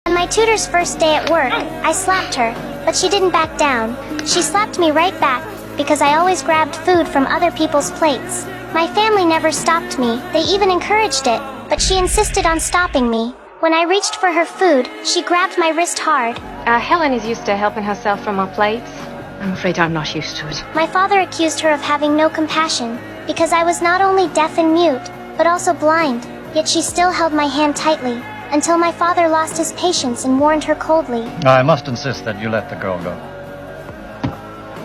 On my tutor's first day at work, I slapped her, but she didn't back down. She slapped me right back, because I always grabbed food from other people's plates. My family never stopped me, they even encouraged it, but she insisted on stopping me. When I reached for her food, she grabbed my wrist hard. Helen is used to helping herself from our plates. I'm afraid I'm not used to it. My father accused her of having no compassion, because I was not only deaf and mute, but also blind, yet she still held my hand tightly, until my father lost his patience and warned her coldly. I must insist that you let the girl go.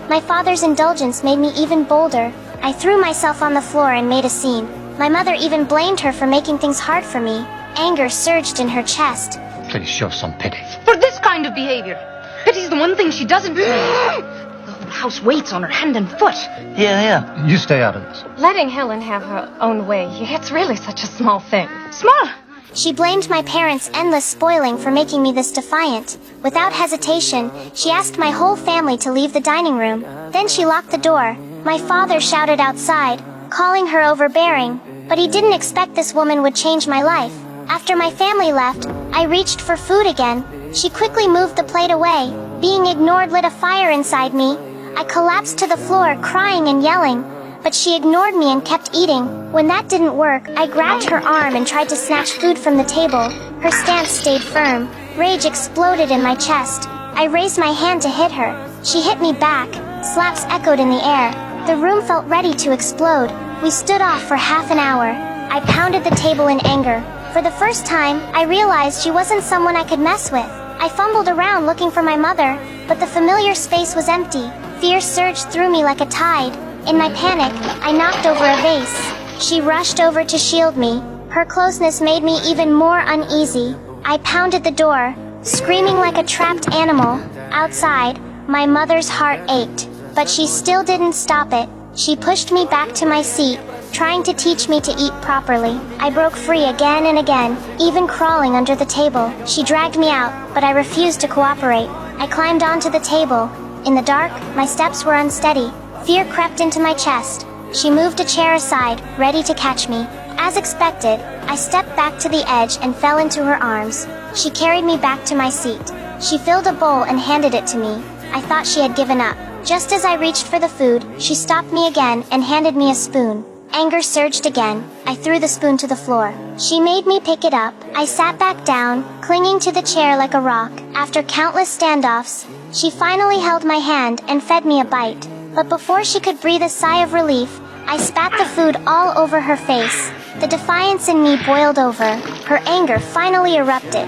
My father's indulgence made me even bolder. I threw myself on the floor and made a scene. My mother even blamed her for making things hard for me. Anger surged in her chest. Please show some pity. For this kind of behavior. Pity's the one thing she doesn't need. The whole house waits on her hand and foot. Here. You stay out of this. Letting Helen have her own way, it's really such a small thing. Small! She blamed my parents' endless spoiling for making me this defiant. Without hesitation, she asked my whole family to leave the dining room. Then she locked the door. My father shouted outside, calling her overbearing, but he didn't expect this woman would change my life. After my family left, I reached for food again. She quickly moved the plate away. Being ignored lit a fire inside me. I collapsed to the floor, crying and yelling, but she ignored me and kept eating. When that didn't work, I grabbed her arm and tried to snatch food from the table. Her stance stayed firm. Rage exploded in my chest. I raised my hand to hit her. She hit me back. Slaps echoed in the air. The room felt ready to explode. We stood off for half an hour. I pounded the table in anger. For the first time, I realized she wasn't someone I could mess with. I fumbled around looking for my mother, but the familiar space was empty. Fear surged through me like a tide. In my panic, I knocked over a vase. She rushed over to shield me. Her closeness made me even more uneasy. I pounded the door, screaming like a trapped animal. Outside, my mother's heart ached, but she still didn't stop it. She pushed me back to my seat, trying to teach me to eat properly. I broke free again and again, even crawling under the table. She dragged me out, but I refused to cooperate. I climbed onto the table. In the dark, my steps were unsteady. Fear crept into my chest. She moved a chair aside, ready to catch me. As expected, I stepped back to the edge and fell into her arms. She carried me back to my seat. She filled a bowl and handed it to me. I thought she had given up. Just as I reached for the food, she stopped me again and handed me a spoon. Anger surged again. I threw the spoon to the floor. She made me pick it up. I sat back down, clinging to the chair like a rock. After countless standoffs, she finally held my hand and fed me a bite. But before she could breathe a sigh of relief, I spat the food all over her face. The defiance in me boiled over. Her anger finally erupted.